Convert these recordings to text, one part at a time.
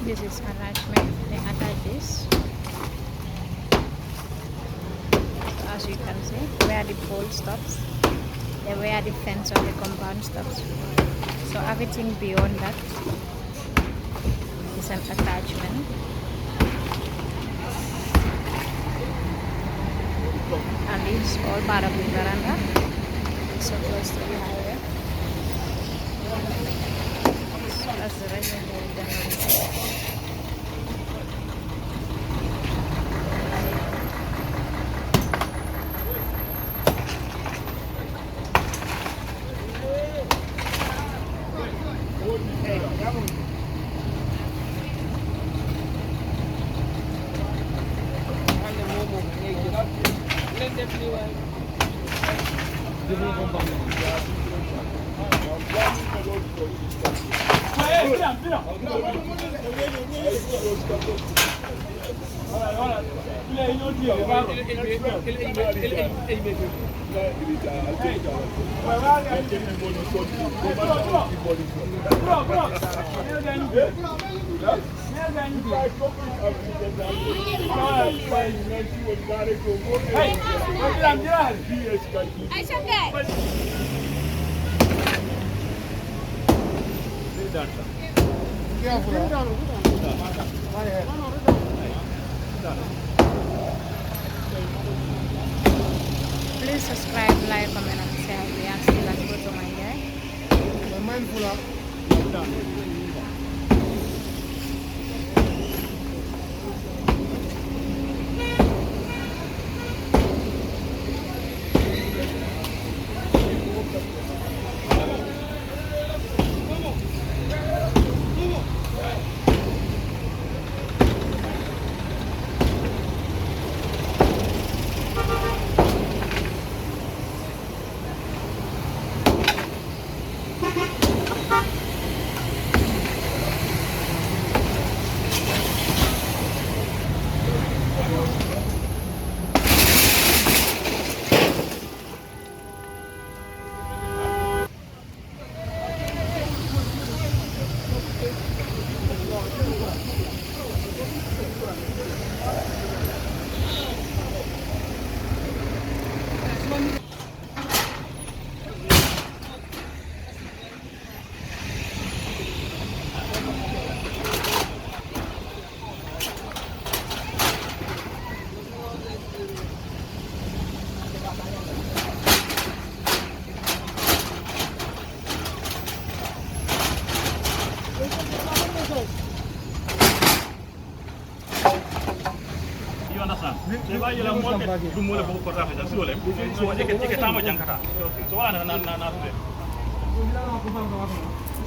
This is attachment. They attach this. So as you can see, where the pole stops, and where the fence of the compound stops. So everything beyond that is an attachment. And this is all part of the veranda. It's so close to the highway. So that's the residential demolition. Please subscribe, like, comment, and share. We are still at Manjai.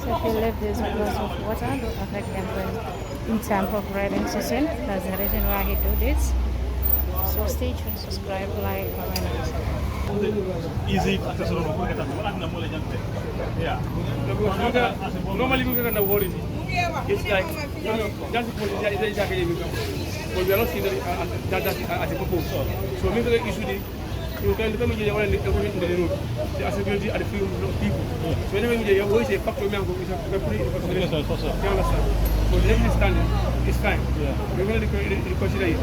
So if you leave this because of water, don't affect them in time of rainy season. That's the reason why he do this. So stay tuned, subscribe, like, comment, and share. Easy access on yeah. Normally we can avoid it. It's like just because it's exactly but we are not seeing that as a proposal. So maybe the issue you can come in the road, the accessibility at the field of people. So whenever you always a factor member is a consideration. You understand? So the next standard is fine. We're going to consider it.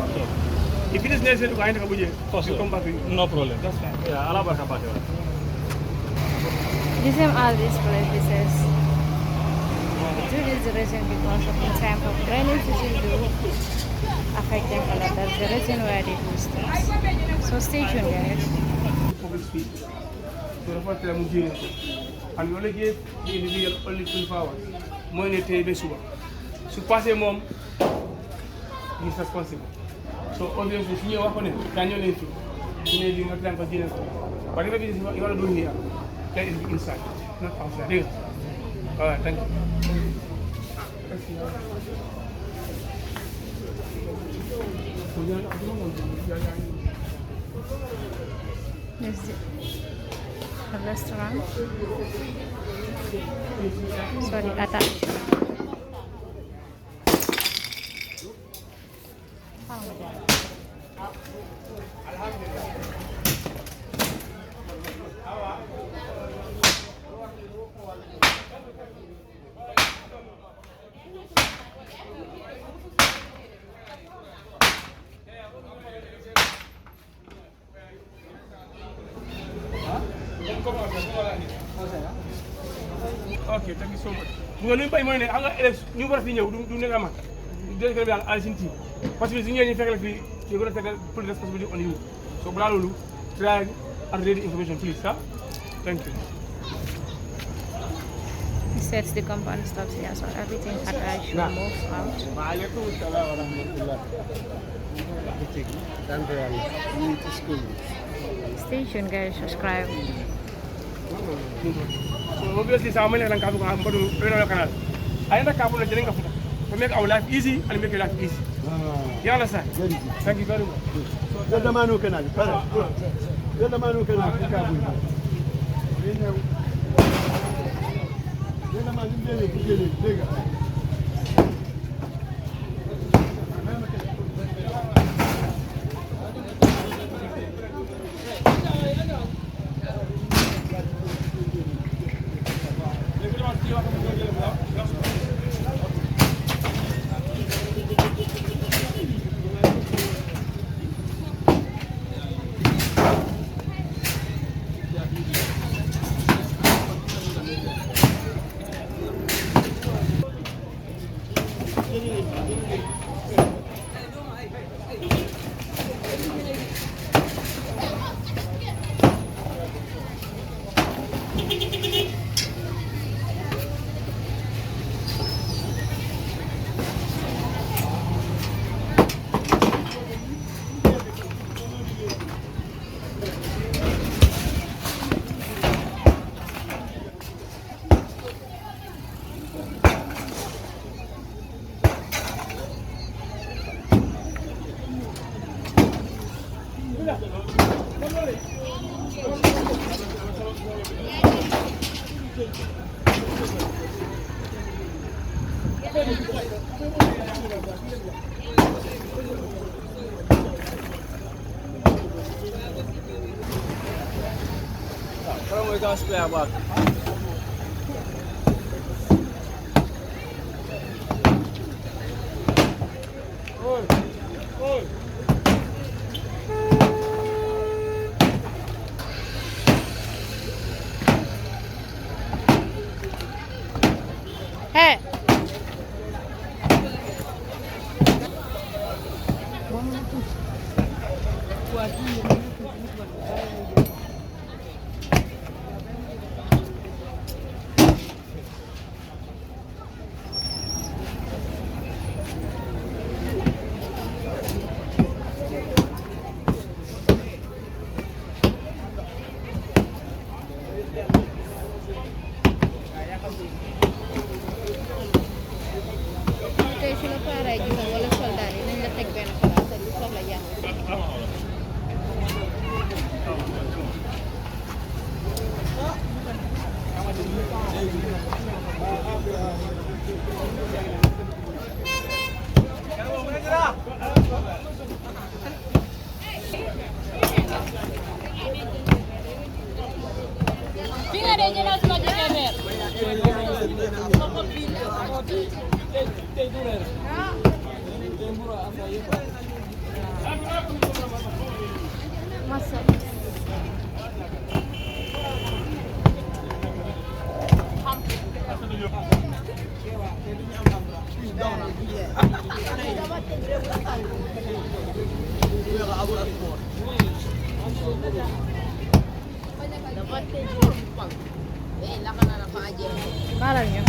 If it is necessary to find a budget, you come back. No problem. That's fine. Yeah, I'll have a budget. This is all these places. We do this reason because of the time of rainy season do affect them a lot. That's the reason why they do stuff. So stay tuned, guys. Public speech. So the first time we and we only give the individual only 12 hours. More than 10 days. So pass a mom is responsible. So obviously, if you work on it, can you learn to? You may be not plan for dinner. Whatever it is you want to do here, let it be inside, not outside. All right, thank you. This is the restaurant. Sorry, attached. Okay, thank you so much. Bukan lupa ini angga new versi nya du nega ma. Dia kena bilang alisinti. Parce que signé ni fekk la fi you gonna take full responsibility on you. So bla lolu try and read the information please, huh? Thank you. He sets the compound stops here, so everything attached moves out. Stay tuned guys, subscribe. So obviously sama ni lang kabu ko am badu reno kanal. Ayanda kabu na jering kafuta. To make our life easy and make your life easy. You understand? Thank you very much. So the manu kanal. The manu kanal kabu. The manu bele. Como é que você vai agora? Hey! Sila para juga wala soldado nañ la tek ben place du soxla ya Finger aja na sama kamera. Masuk. Malangnya.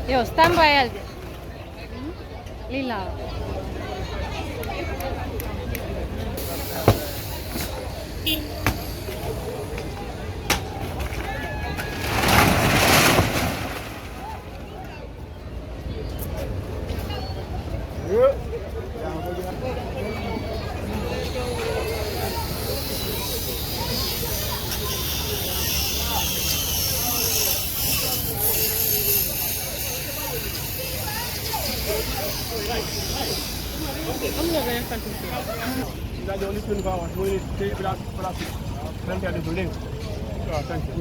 Yo, stand by Aldi. Lila. That's the only 24 hours. We need to take it out for us. Plenty of the building. Thank you.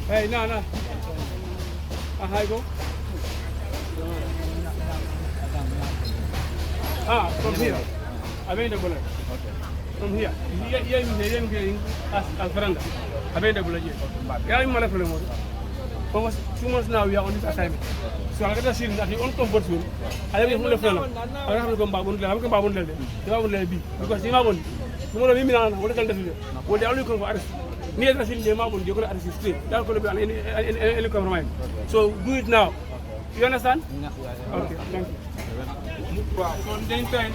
Hey, no. Hi, go. From here. Available. Okay. From here. Here as veranda. Available here. Yeah, I'm not problem. Almost 2 months now we are on this assignment. So I got to see that the own comfort zone. I have to follow. I have to come back. I have to come back. Because you have one. No more women are what can do. What they only come for arrest. Near the city, they have one. You got to arrest straight. That's going to be any compromise. So do it now. You understand? Okay. Thank you. So then try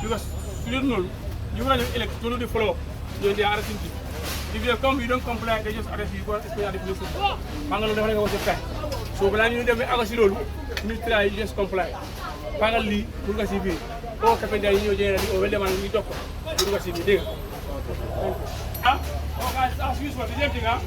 because you don't know, you want to elect to do the follow up. They are arresting you. If you come, you don't comply, they just arrest you. You go stay at the police station. Bangalore never was a time. So when you never arrest you, you try you just comply. Bangalore, you can see me. Oh, Captain, you generally over them and we talk. You can see me there. Oh, guys, ask you for the same thing, huh?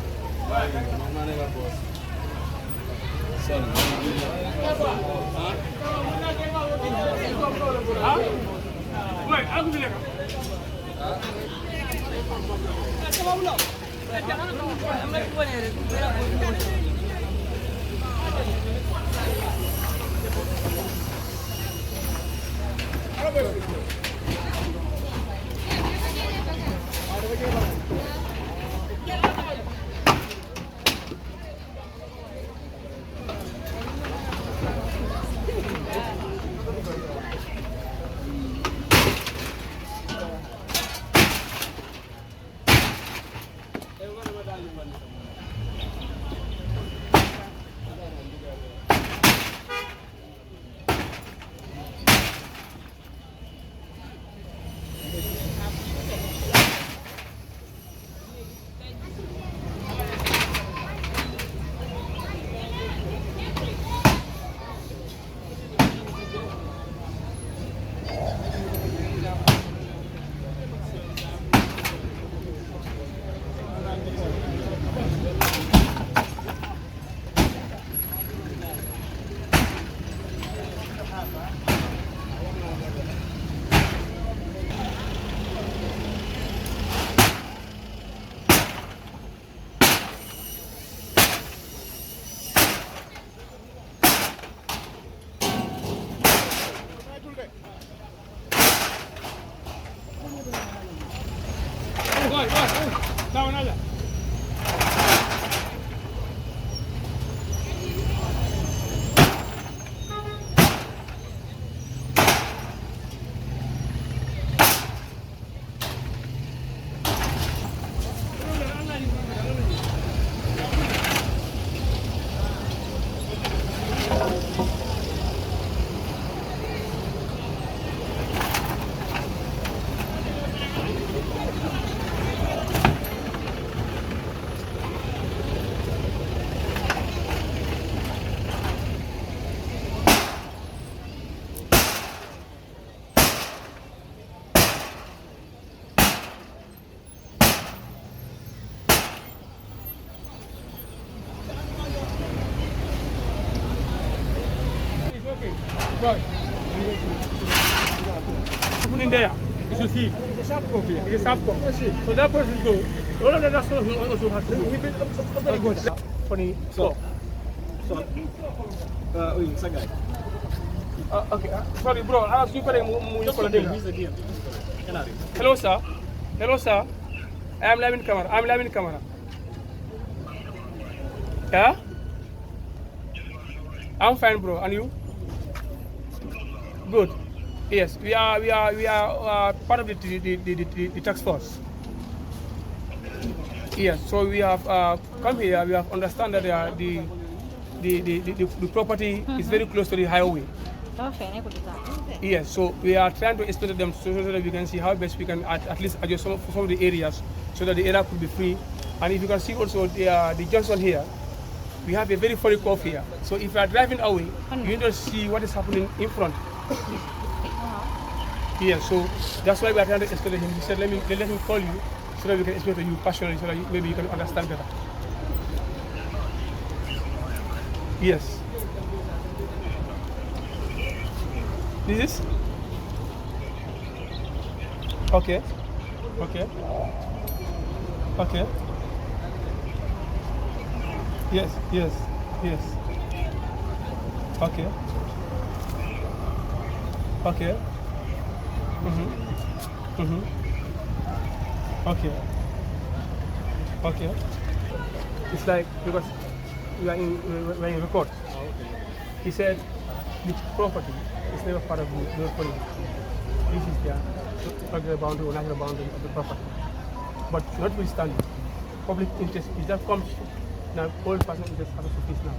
Wait, I'll be there. Put in there. You should see. It's a sharp copy. It's a sharp copy. So that person go. All of that also has to go. Very good. Funny. So. Sagay. Okay. Sorry, bro. I asked you for a Hello, sir. Hello, sir. I am live in camera. I'm live in camera. Yeah? I'm fine, bro. And you? Good. Yes, we are part of the task force. Yes, so we have come here. We have understand that the property is very close to the highway. Yes, so we are trying to explain to them so that we can see how best we can at least adjust some of the areas so that the area could be free. And if you can see also the junction here, we have a very funny curve here. So if you are driving away, you don't see what is happening in front. Yeah, so that's why we are trying to explain to him. He said, let him call you so that we can explain to you personally so that maybe you can understand better. Yes. This is? Okay. Okay. Okay. Yes, yes, yes. Okay. Okay. Okay. Okay. It's like because we're in record. He said the property is never part of the policy. This is the boundary or natural boundary of the property. But notwithstanding, public interest is that comes now all personal interest out of this now.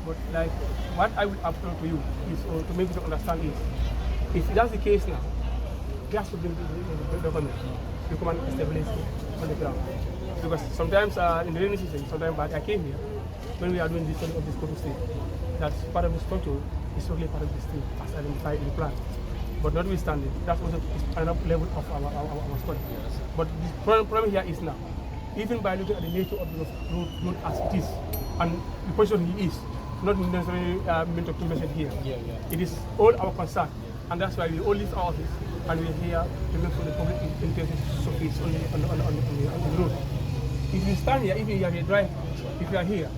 But like what I will appeal to you is to make you understand is if that's the case now, we have to bring the document to come and establish on the ground. Because sometimes in the rainy season, sometimes I came here when we are doing this study of this public state, that part of the structure is totally part of the state as identified in the plan. But notwithstanding, that's also another level of our study. But the problem here is now, even by looking at the nature of the road as it is, and the position he is, not necessarily meant to mention here. It is all our concern, and that's why we all leave our office and we're here to make sure the public interest is on the road. If you stand here, even if you are a driver, if you are here,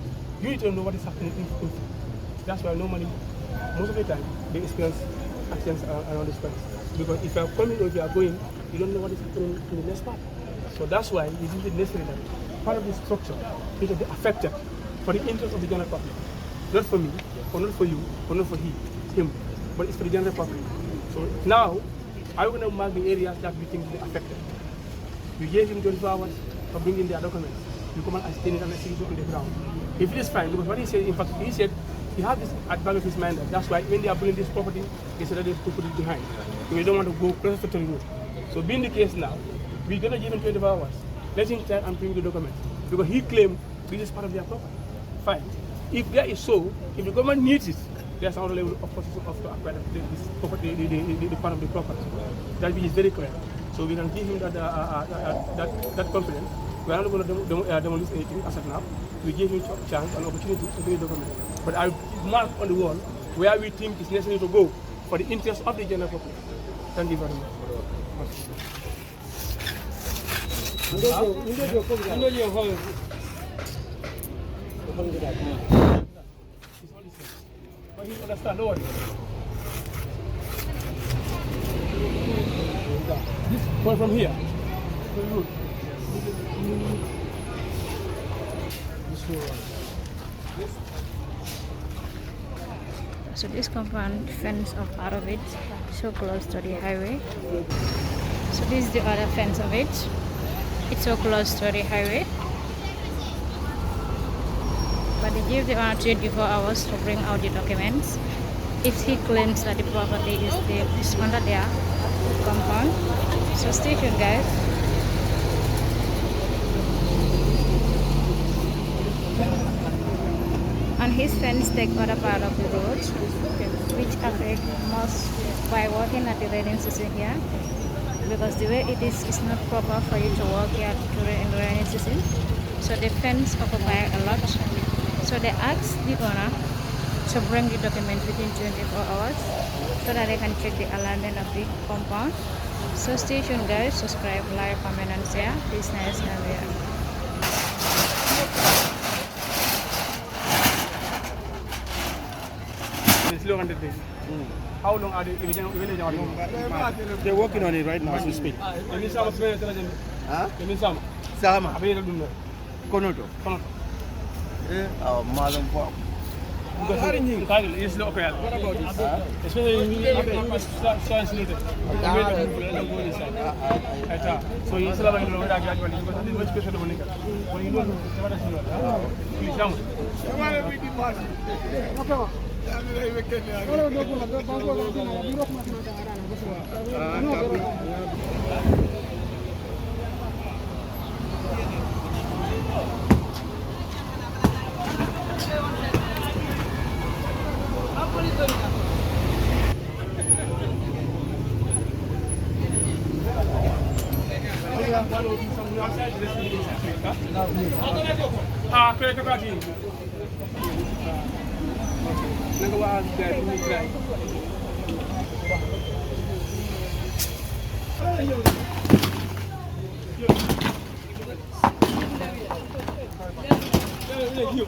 you need to know what is happening in front. That's why normally, most of the time, they experience accidents around this place. Because if you are coming or if you are going, you don't know what is happening in the next part. So that's why it is necessary that part of the structure is to be affected for the interest of the general public. Not for me, or not for you, or not for him, but it's for the general public. So now, I'm going to mark the areas that we think will be affected. We gave him 24 hours for bringing their documents. You come and stain it and see it on the ground. If it is fine, because what he said, in fact, he said he had this at the back of his mind. That's why when they are building this property, he said that they put it behind. So we don't want to go closer to the road. So being the case now, we're going to give him 24 hours. Let him try and bring the documents. Because he claimed this is part of their property. Fine. If there is so, if the government needs it, there's another level of possession of the property, the part of the property. That is very clear. So we can give him that confidence. We are not going to demolish anything as of now. We give him a chance, an opportunity to bring the document. But I mark on the wall where we think it's necessary to go for the interest of the general public. Thank you very much. But he understand, no worries. This one from here. So this compound fence of part of it, so close to the highway. So this is the other fence of it. It's so close to the highway. But they give the owner 24 hours to bring out the documents. If he claims that the property is under their compound. So stay tuned, guys. And his fence take other part of the road, which affect most by walking at the rainy season here. Because the way it is not proper for you to walk here in the rainy season. So the fence occupy a lot. So they asked the owner to bring the document within 24 hours so that they can check the alignment of the compound. So stay tuned guys, subscribe, like, comment and share. Peace, nice Gambia. It's low 100 days. How long are they? They're working on it right now as we speak. Sama. Konoto. Malum Pop. It's low. What about this? So you still have a lot thank you.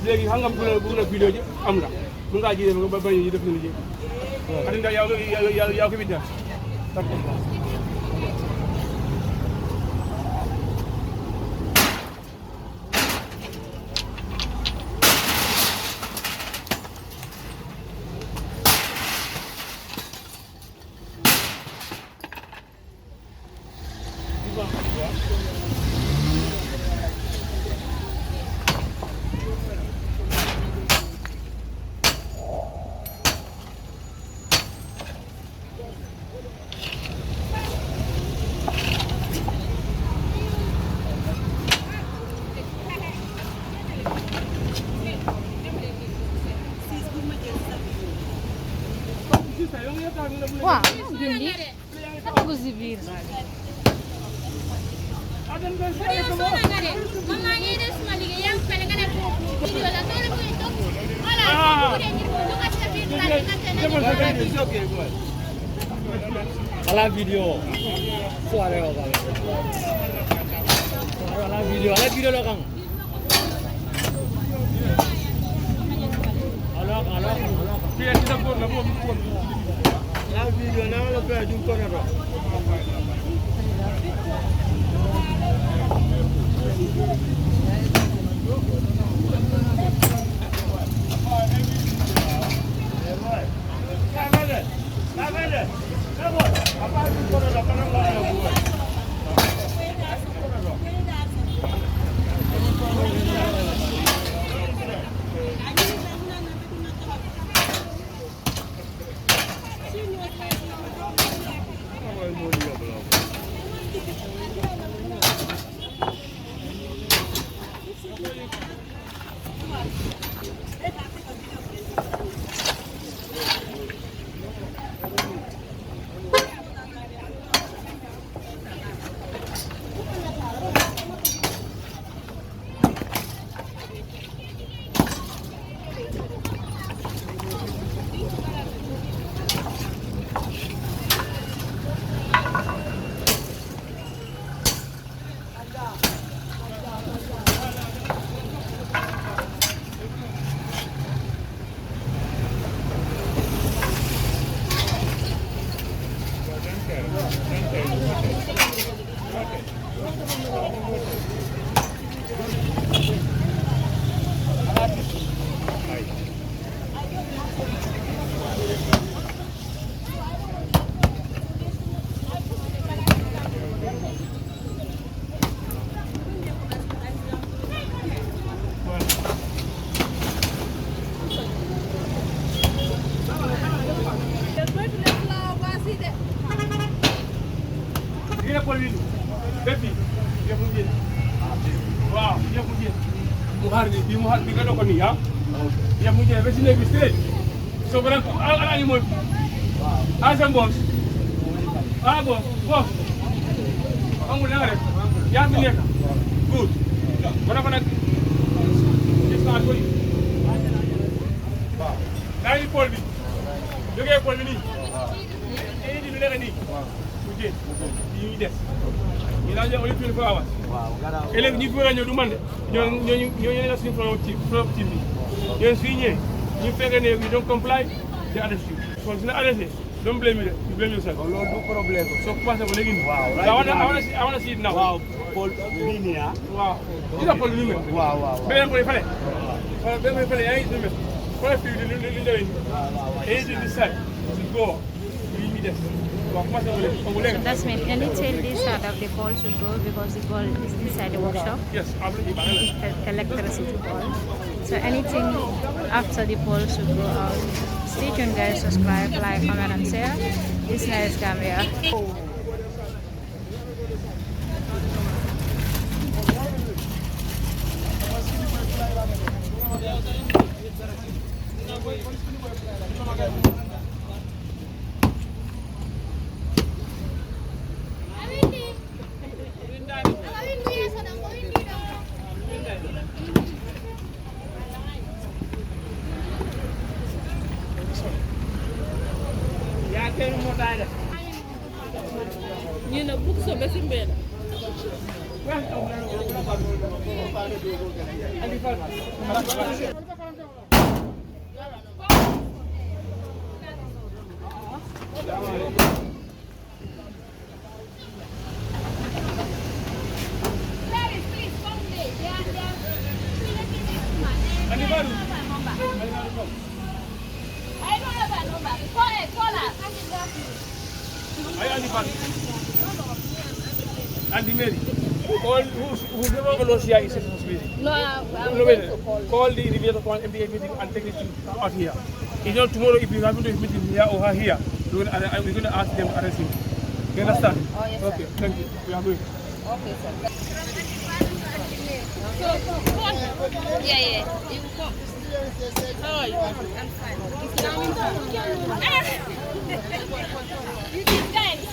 léegi xam nga bu la vidéo ji am nga bu nga jëlee nga bañ yi def ni liggéey xadi nga yaw ko bidda Wow, hindi. Aku zibir. Ala video. Suara apa? Ala video lo kang. Ala. Dia kita pun nak pun. Ala video nama lo kaya jumpa na ro. Ya mungkin besi lagi straight. So barang ala ni mo. Asam bos. Bos. Kamu dengar ya? Ya pilih. Good. Mana? Kita aku. Nai pol bi. Joge pol bi ni. Ini di dulu ni. Mungkin. Ini des. Ini aja only 24 hours. Elek ni fura ñoo du man de. Ñoo la suñu from team bi. Ñoo signé. You don't comply, they arrest you. So if you arrest it, don't blame it. You blame yourself. No problem. So pass the leg. Wow. So I want to see it now. Wow. Paul Linia. Wow. This is Paul Linia. Wow. Ben Paul Fale. Ben Fale. I ain't doing it. Paul Fale. He decide to go. You need this. So that's mean anytime this side of the ball should go because the ball is inside the workshop. Yes, I believe Electricity ball. So anything after the ball should go out. Stay tuned guys, subscribe, like, comment and share. This is Gambia. You know, books are best in bed. Andy Mary, whoever knows here is responsibility. No, I'm going to call. Call the elevator, call MDA meeting and take it out here. You know, tomorrow if you have to do a meeting here or here, we're going to ask them to arrest him. You understand? Oh, yes, okay, sir. thank you. We are going. Okay, sir. Yeah. You come. How are you? I'm fine. You did guys.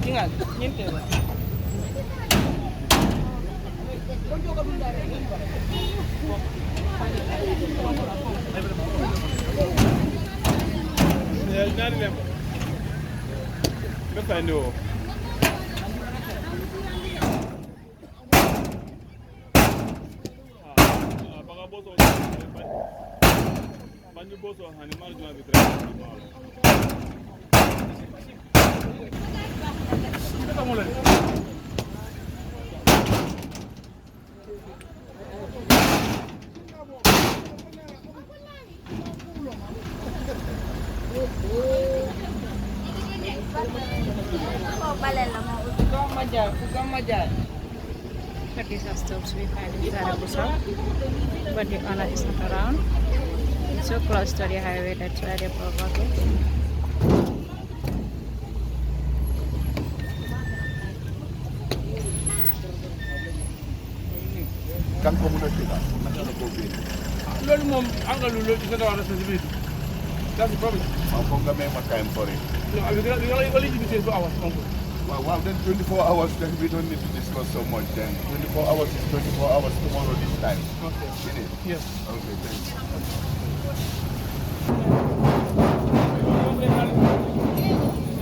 Jingan, nyimpe. Nani lem. Befa ndo. Baga boso. Banyu boso hani mal juma bitre. Befa mo len. But these are stops we find in Zaragoza, but the owner is not around. It's so close to the highway, that's why they provoke it. Kan community ka, naka ko bi. Lolu mom anga lolu ci sa responsibility. That's the problem. Ma ko nga may makay for it. No, I will only give you 24 hours. Well, then 24 hours, then we don't need to discuss so much then. 24 hours is 24 hours tomorrow this time. Okay. Is it? Yes. Okay, thanks.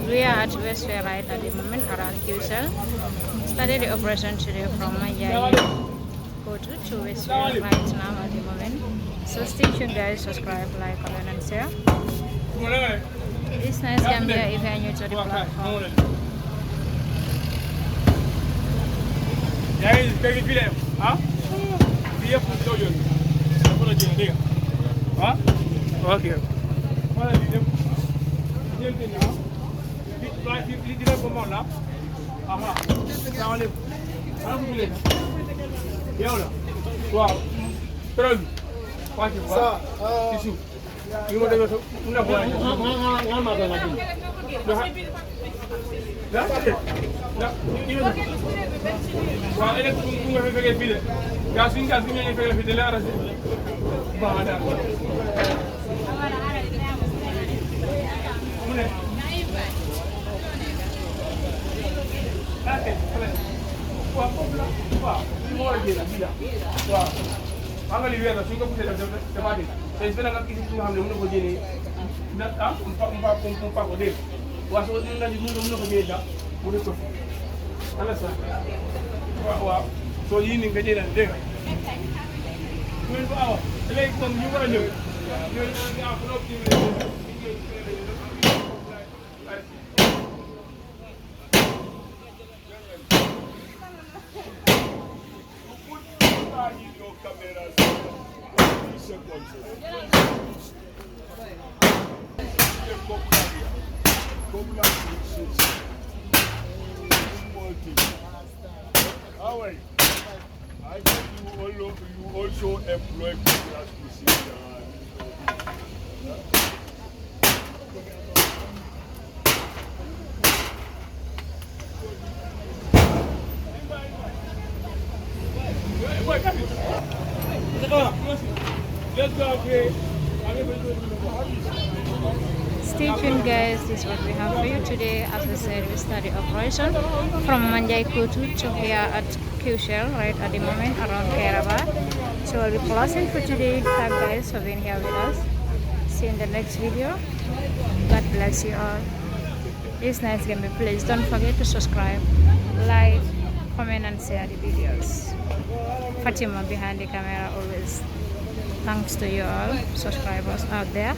We are at Westway right at the moment around QCell. Started the operation today from Manjai. Go to Westway right now at the moment. So stay tuned guys, subscribe, like, comment and share. This nice Gambia if you are new to the platform. Yeah, it's very good. Huh? We have to show you. Huh? Okay. What are you doing? li dina ko mo la aha salaamaaleykum alhamdulilah yow la waaw trop bi wàcc fa ci suuf yi ma demee mu na boole nga ma ko ngati da waaw ele ku nga fekkee fii de gaa suñu ñëwee fekkee fii de la arrêté baax na mu ne waaw foofu la waaw li ma war a génn bii la waaw xam nga li weer la suñ ko poussé dafa dégg tey su nga gis nga xam ne mën na ko génnee na mu pa ko dégg waaw soo mën na ko génne sax mu def ko ala sax waaw soo yii ni nga jëlee dégg nga ko awa léegi kon ñu war a ñëw I think you also employ people as musicians. Stay tuned, guys. This is what we have for you today. As I said, we started operation from Manjai Kutu to here at Qshell right at the moment around Kairaba. So we'll be closing for today. Thank guys for being here with us. See you in the next video. God bless you all. It's nice game. Please don't forget to subscribe, like, comment and share the videos. Fatima behind the camera always. Thanks to you all subscribers out there.